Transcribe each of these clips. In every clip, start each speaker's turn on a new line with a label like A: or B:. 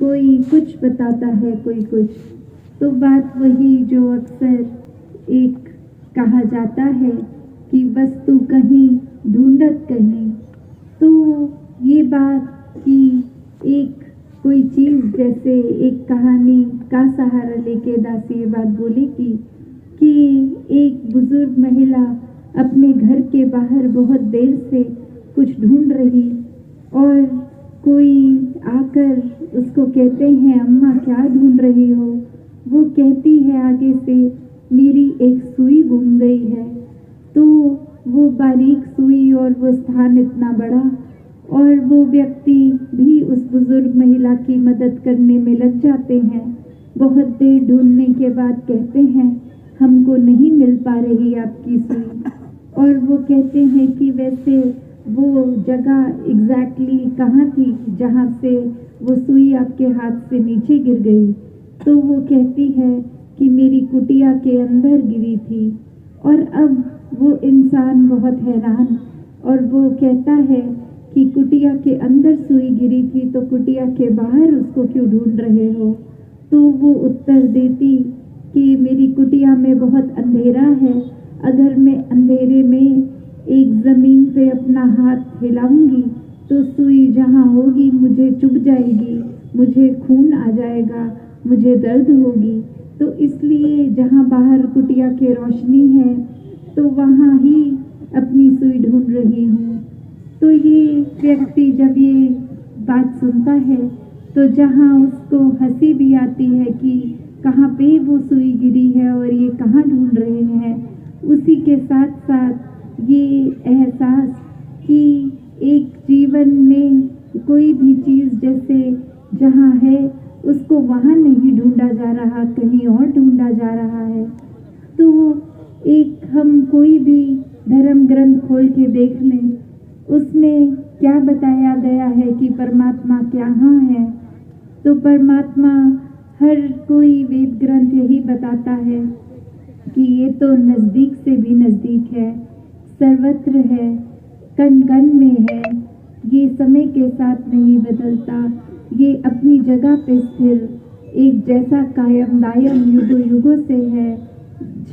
A: कोई कुछ बताता है, कोई कुछ। तो बात वही जो अक्सर एक कहा जाता है कि वस्तु कहीं ढूंढत कहीं। तो ये बात कि एक कोई चीज़ जैसे एक कहानी का सहारा लेके दासी ये बात बोली कि एक बुजुर्ग महिला अपने घर के बाहर बहुत देर से कुछ ढूंढ रही और कोई आकर उसको कहते हैं, अम्मा क्या ढूंढ रही हो? वो कहती है आगे से, मेरी एक सुई गुम गई है। तो वो बारीक सुई और वो स्थान इतना बड़ा, और वो व्यक्ति भी उस बुजुर्ग महिला की मदद करने में लग जाते हैं। बहुत देर ढूंढने के बाद कहते हैं, हमको नहीं मिल पा रही आपकी सुई। और वो कहते हैं कि वैसे वो जगह एग्जैक्टली कहाँ थी जहाँ से वो सुई आपके हाथ से नीचे गिर गई? तो वो कहती है कि मेरी कुटिया के अंदर गिरी थी। और अब वो इंसान बहुत हैरान, और वो कहता है कि कुटिया के अंदर सुई गिरी थी तो कुटिया के बाहर उसको क्यों ढूंढ रहे हो? तो वो उत्तर देती कि मेरी कुटिया में बहुत अंधेरा है, अगर मैं अंधेरे में एक ज़मीन पे अपना हाथ हिलाऊंगी तो सुई जहाँ होगी मुझे चुभ जाएगी, मुझे खून आ जाएगा, मुझे दर्द होगी। तो इसलिए जहाँ बाहर कुटिया के रोशनी है तो वहाँ ही अपनी सुई ढूंढ रही हूँ। तो ये व्यक्ति जब ये बात सुनता है तो जहाँ उसको हंसी भी आती है कि कहाँ पे वो सुई गिरी है और ये कहाँ ढूंढ रहे हैं, उसी के साथ साथ ये एहसास कि एक जीवन में कोई भी चीज़ जैसे जहाँ है उसको वहाँ नहीं ढूंढा जा रहा, कहीं और ढूंढा जा रहा है। तो एक हम कोई भी धर्म ग्रंथ खोल के देख लें, उसमें क्या बताया गया है कि परमात्मा कहाँ है? तो परमात्मा हर कोई वेद ग्रंथ यही बताता है कि ये तो नज़दीक से भी नज़दीक है, सर्वत्र है, कण कण में है, ये समय के साथ नहीं बदलता, ये अपनी जगह पे स्थिर एक जैसा कायम दायम युगों युगों से है।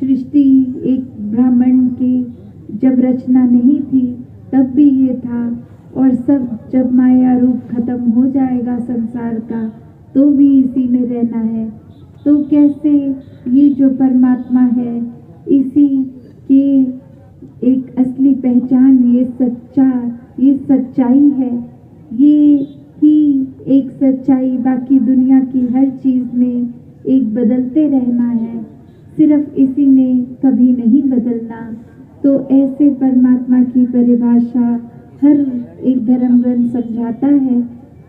A: सृष्टि एक ब्राह्मण की जब रचना नहीं थी तब भी ये था, और सब जब माया रूप खत्म हो जाएगा संसार का तो भी इसी में रहना है। तो कैसे ये जो परमात्मा है, इसी के एक असली पहचान ये सच्चाई है, ये ही एक सच्चाई बाकी दुनिया की हर चीज़ में एक बदलते रहना है, सिर्फ इसी ने कभी नहीं बदलना। तो ऐसे परमात्मा की परिभाषा हर एक धर्म ग्रंथ समझाता है,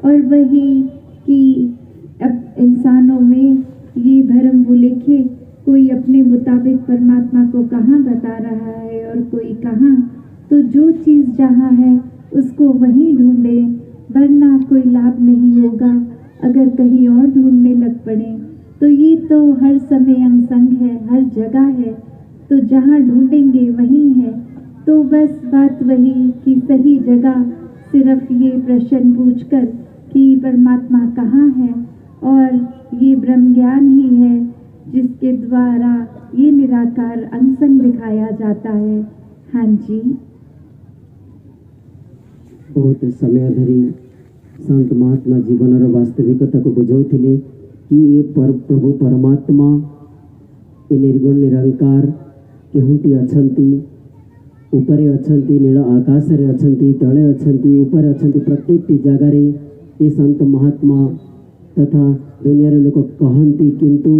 A: और वही कि अब इंसानों में ये भरम भुलेखे कोई अपने मुताबिक परमात्मा को कहाँ बता रहा है और कोई कहाँ। तो जो चीज़ जहाँ है उसको वहीं ढूंढे, वरना कोई लाभ नहीं होगा अगर कहीं और ढूंढने लग पड़े। तो ये तो हर समय अंग है, हर जगह है, तो जहाँ ढूंढेंगे वहीं है। तो बस बात वही कि सही जगह सिर्फ ये प्रश्न पूछकर कि परमात्मा कहाँ है, और ये ब्रह्म ज्ञान ही है जिसके द्वारा ये निराकार अंग दिखाया जाता है। हाँ जी।
B: बहुत समय धरी संत महात्मा जीवन वास्तविकता को बुझाउथिले कि ये प्रभु परमात्मा ये निर्गुण निरंकार केहुटी अछंती, ऊपरे अछंती, नील आकाश रे अछंती, तले अछंती, ऊपर अछंती, प्रत्येक जगह रे ये संत महात्मा तथा दुनिया रे लोक कहती, किंतु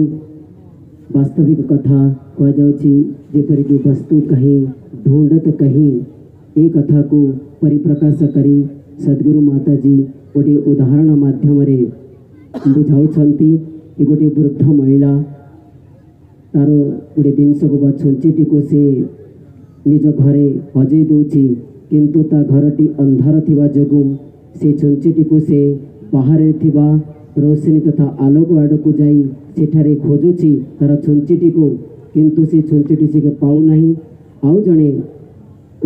B: वास्तविक कथा कह जाउछि जेपरिक वस्तु कहीं ढूंढत कहीं। ए कथा को परिप्रकाश करी सद्गुरु माता जी गोटे उदाहरण माध्यम रे बुझाउछंती कि गोटे वृद्ध महिला तार गोटे जिनस को छुंचीटी को से निज घरे हजई दौची, किंतु ता घरटी अंधार थिबा जोगु से छुंचीटी को से बाहर थिबा रोशनी तथा आलोक आड़ को जाई सेठारे खोजुची तार छुंचीटी को, किंतु से छुंचीटी से पाऊ नहीं। आउ जणे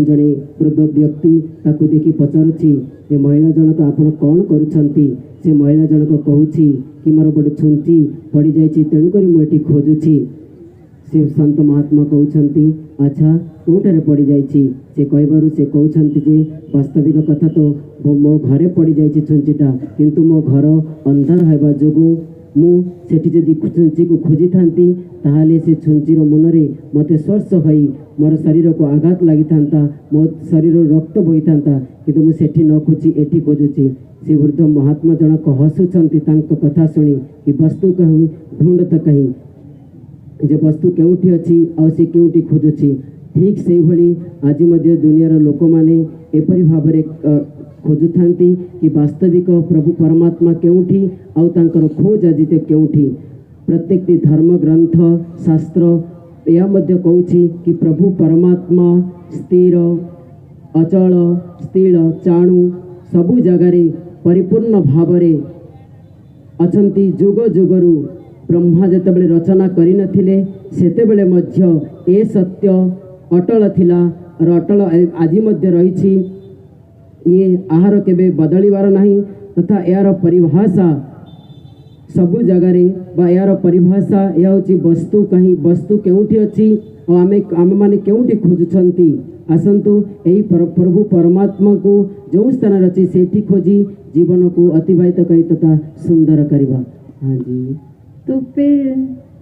B: जड़े वृद्ध व्यक्ति ताकू देखी पचारुछि ए महिला जनक आपण कौन करुछंती से महिला जनक कहूछि कि मोर गोटे छुंची पड़ी जाइछि तेणुक मुझे खोजुछि से संत महात्मा कहउछंती अच्छा कोठरे पड़ी जाइछि से कहबारु से कहउछंती जे वास्तविक कथा तो मो घरे पड़ी जाइछि छुंचीटा किंतु मो घर अंधार हेबा जोगु मु सेठी जदि छुंची को खोजी थांती ताहाले से छुंचीर मनरे मते स्पर्श होई मोर शरीर को आघात लागि थांता मो शरीर रक्त बोई थांता किंतु मु सेठी न खोजी एठी खोजुछि से वृद्ध महात्मा जनक हसुछंती तांको कथा सुनी कि वस्तु कहूँ ढूंढत कहीं जे वस्तु केउठी अछि आ से केउठी खोजुछि ठीक से भली आज मध्य दुनियार लोक माने एपरि भाबरे खोजुथांती कि वास्तविक प्रभु परमात्मा केउठी आ तांकर खोज आज ते केउठी प्रत्येक धर्म ग्रंथ शास्त्र या मध्य कहूछि कि प्रभु परमात्मा स्थिर अचल स्थिर चाणु सबु जगारे परिपूर्ण भावरे अछंती जुग जुगरु ब्रह्मा जेतेबेले रचना करि नथिले सेतेबेले मध्य ए सत्य अटल थिला और अटल आज मध्य रहिछि ये आहार केबे बदलिबार नाही तथा यार परिभाषा सबु जगारे बा यार परिभाषा या होछि वस्तु कहीं वस्तु केउठी अछि और आमे माने केउठी खोजुछंती आसंतु एही प्रभु परमात्मा को जो स्थान रची सेठी खोजी जीवन को अतिबाहित करी तथा सुंदर करिबा। हाँ जी,
A: तो फिर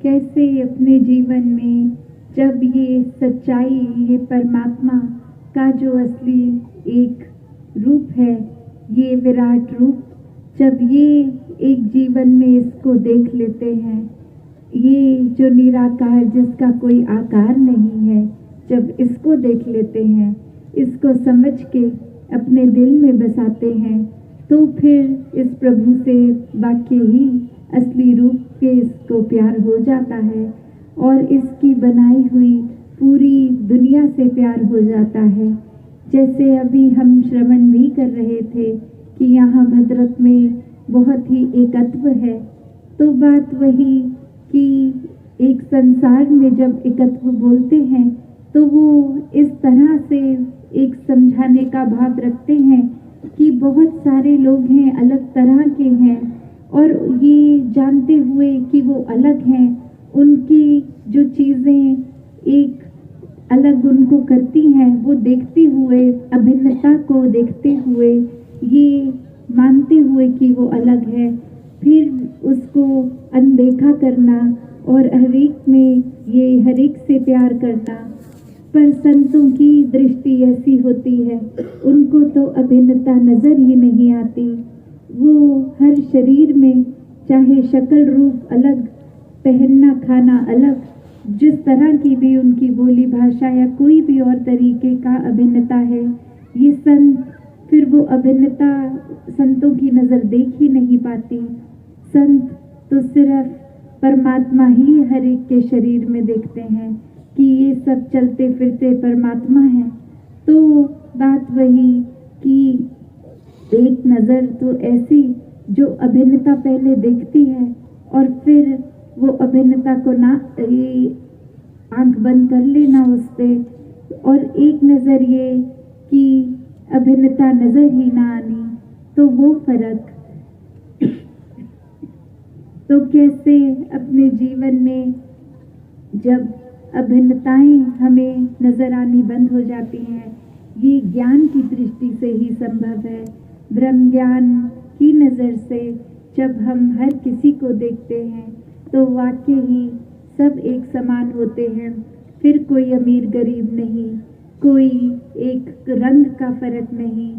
A: कैसे अपने जीवन में जब ये सच्चाई ये परमात्मा का जो असली एक रूप है ये विराट रूप जब ये एक जीवन में इसको देख लेते हैं ये जो निराकार जिसका कोई आकार नहीं है जब इसको देख लेते हैं इसको समझ के अपने दिल में बसाते हैं तो फिर इस प्रभु से वाकई ही असली रूप के इसको प्यार हो जाता है और इसकी बनाई हुई पूरी दुनिया से प्यार हो जाता है। जैसे अभी हम श्रवण भी कर रहे थे कि यहाँ भद्रक में बहुत ही एकत्व है तो बात वही कि एक संसार में जब एकत्व बोलते हैं तो वो इस तरह से एक समझाने का भाव रखते हैं कि बहुत सारे लोग हैं अलग तरह के हैं और ये जानते हुए कि वो अलग हैं उनकी जो चीज़ें एक अलग उनको करती हैं वो देखते हुए अभिन्नता को देखते हुए ये मानते हुए कि वो अलग है फिर उसको अनदेखा करना और हरेक में ये हरेक से प्यार करना। पर संतों की दृष्टि ऐसी होती है उनको तो अभिन्नता नजर ही नहीं आती। वो हर शरीर में चाहे शक्ल रूप अलग पहनना खाना अलग जिस तरह की भी उनकी बोली भाषा या कोई भी और तरीके का अभिन्नता है ये संत फिर वो अभिन्नता संतों की नज़र देख ही नहीं पाती। संत तो सिर्फ परमात्मा ही हर एक के शरीर में देखते हैं कि ये सब चलते फिरते परमात्मा है। तो बात वही कि एक नज़र तो ऐसी जो अभिन्नता पहले देखती है और फिर वो अभिन्नता को ना आंख बंद कर लेना उस पे और एक नज़र ये कि अभिन्नता नज़र ही ना आनी तो वो फर्क तो कैसे अपने जीवन में जब अभिन्नताएं हमें नजर आनी बंद हो जाती हैं ये ज्ञान की दृष्टि से ही संभव है। ब्रह्म ज्ञान की नज़र से जब हम हर किसी को देखते हैं तो वाकई ही सब एक समान होते हैं। फिर कोई अमीर गरीब नहीं कोई एक रंग का फर्क नहीं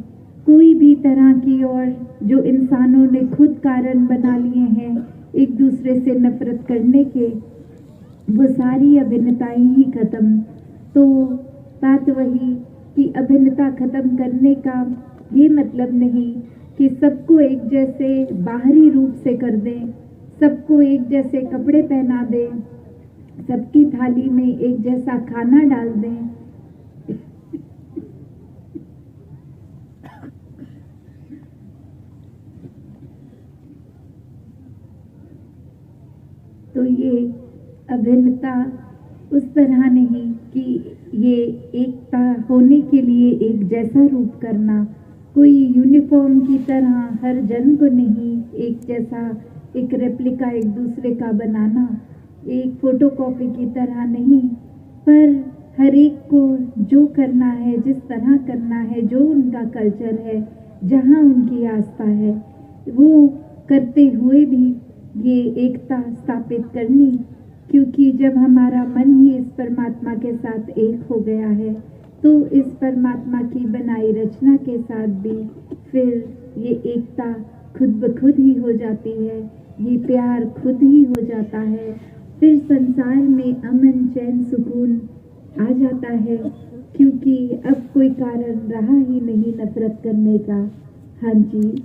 A: कोई भी तरह की और जो इंसानों ने खुद कारण बना लिए हैं एक दूसरे से नफरत करने के वो सारी अभिन्नताएं ही खत्म। तो बात वही कि अभिन्नता खत्म करने का ये मतलब नहीं कि सबको एक जैसे बाहरी रूप से कर दें सबको एक जैसे कपड़े पहना दें सबकी थाली में एक जैसा खाना डाल दें। तो ये अभिन्नता उस तरह नहीं कि ये एकता होने के लिए एक जैसा रूप करना, कोई यूनिफॉर्म की तरह हर जन को नहीं एक जैसा, एक रेप्लिका एक दूसरे का बनाना, एक फोटोकॉपी की तरह नहीं, पर हर एक को जो करना है, जिस तरह करना है, जो उनका कल्चर है, जहाँ उनकी आस्था है, वो करते हुए भी ये एकता स्थापित करनी। क्योंकि जब हमारा मन ही इस परमात्मा के साथ एक हो गया है, तो इस परमात्मा की बनाई रचना के साथ भी फिर ये एकता खुद ब खुद ही हो जाती है, ये प्यार खुद ही हो जाता है, फिर संसार में अमन चैन सुकून आ जाता है, क्योंकि अब कोई कारण रहा ही नहीं नफरत करने का। हाँ जी।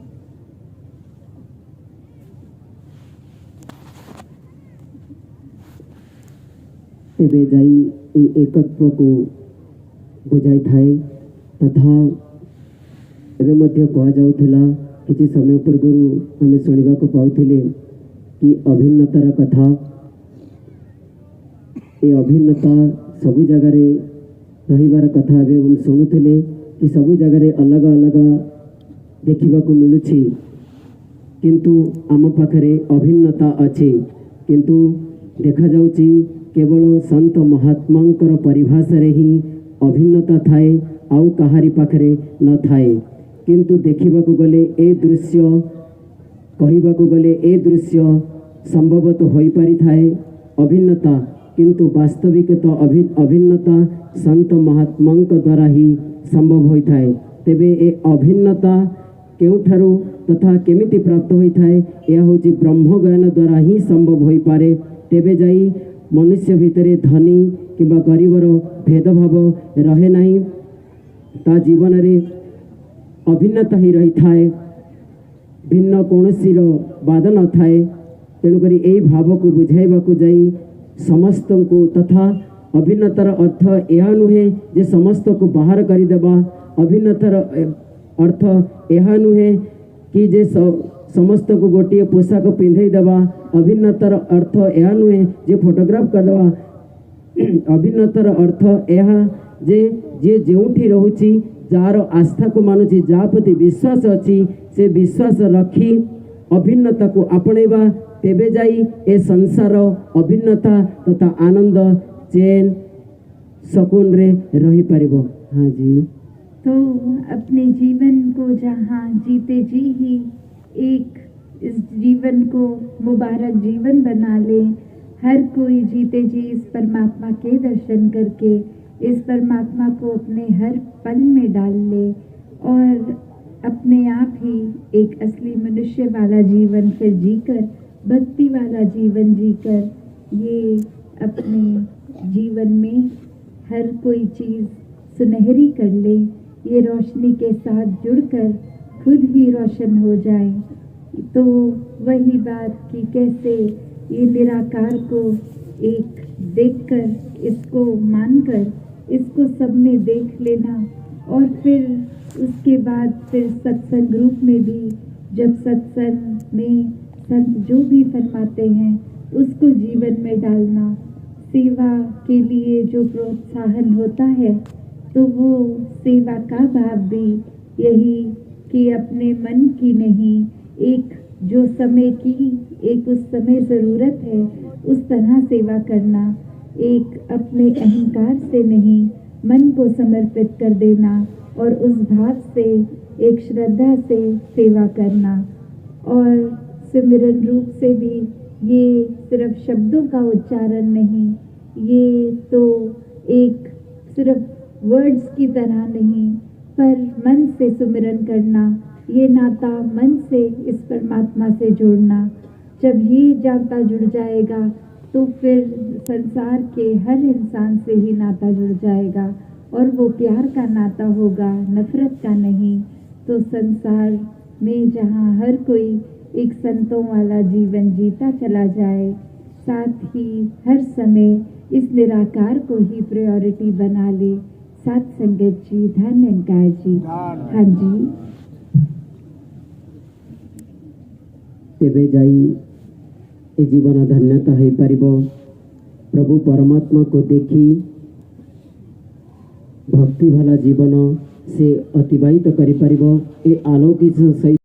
B: तेबे जाई एकत्व को बुझाई थाए तथा एवं मध्य कह जाउथिला किछि समय पूर्व आम शुणा को पाउथिले कि अभिन्नतार कथा, ये अभिन्नता सबु जगार रहिबार कथा एवं शुणुथिले कि सबु जगार अलग अलग देखा मिलुछि, किंतु आम पाखरे अभिन्नता अच्छी, किंतु देखा जाउछि केवल संत महात्मांकर परिभाषा रे ही अभिन्नता थाए, आउ कहारी पाखरे न थाए। किंतु देखिबाकू गले ए दृश्य, कहिबाकू गले ए दृश्य संभवत होई पारि थाए अभिन्नता, किंतु वास्तविक तो अभिन्नता संत महात्मांक द्वारा ही संभव होई थाए। तेबे ए अभिन्नता केउठारु तथा केमिति प्राप्त होई थाए, यह होची ब्रह्म ज्ञान द्वारा ही संभव होई पारे। तेबे जाई मनुष्य भितरे धनी किंबा गरीबर भेदभाव रहे नहीं, ता जीवन रे अभिन्नता ही रही थाए, भिन्न कौनसी बाद न थाए। तेणुक यही भाव को बुझाइबा को जाई समस्त को, तथा अभिन्नतार अर्थ यह नुहे जे समस्त को बाहर करदेवा, अभिन्नतार अर्थ यह नुहे कि जे समस्त को गोटे पोशाक पिंधे देवा, अभिन्नतार अर्थ यह नुहे जे फोटोग्राफ करदेवा, अभिन्नतार अर्थ यह जे जे जोठी रहुची जार आस्था को मानुची, जा प्रति विश्वास अच्छी से विश्वास रखी अभिन्नता को आपणेबा, तेबे जाई ए संसार अभिन्नता तथा आनंद चैन सकून रे रही परिबो। हाँ जी।
A: तो अपने जीवन को जहाँ जीते जी ही एक इस जीवन को मुबारक जीवन बना ले, हर कोई जीते जी इस परमात्मा के दर्शन करके इस परमात्मा को अपने हर पल में डाल ले और अपने आप ही एक असली मनुष्य वाला जीवन फिर जीकर, भक्ति वाला जीवन जीकर ये अपने जीवन में हर कोई चीज़ सुनहरी कर ले, ये रोशनी के साथ जुड़कर खुद ही रोशन हो जाए। तो वही बात कि कैसे ये निराकार को एक देखकर, इसको मानकर, इसको सब में देख लेना, और फिर उसके बाद फिर सत्संग रूप में भी जब सत्संग में संत जो भी फरमाते हैं उसको जीवन में डालना, सेवा के लिए जो प्रोत्साहन होता है तो वो सेवा का भाव भी यही कि अपने मन की नहीं, एक जो समय की एक उस समय ज़रूरत है उस तरह सेवा करना, एक अपने अहंकार से नहीं मन को समर्पित कर देना और उस भाव से एक श्रद्धा से सेवा करना। और सिमरन रूप से भी ये सिर्फ शब्दों का उच्चारण नहीं, ये तो एक सिर्फ वर्ड्स की तरह नहीं, पर मन से सुमिरन करना, ये नाता मन से इस परमात्मा से जोड़ना। जब ये नाता जुड़ जाएगा तो फिर संसार के हर इंसान से ही नाता जुड़ जाएगा और वो प्यार का नाता होगा, नफरत का नहीं। तो संसार में जहाँ हर कोई एक संतों वाला जीवन जीता चला जाए, साथ ही हर समय इस निराकार को ही प्रायोरिटी बना ले। साथ संगत जी, धन्यकार जी। हाँ जी।
B: तेबे जाई ए जीवन धन्यता है पारिबो। प्रभु परमात्मा को देखी भक्ति भला जीवन से अतिबाहित करि परिबो ए आलोकित सहित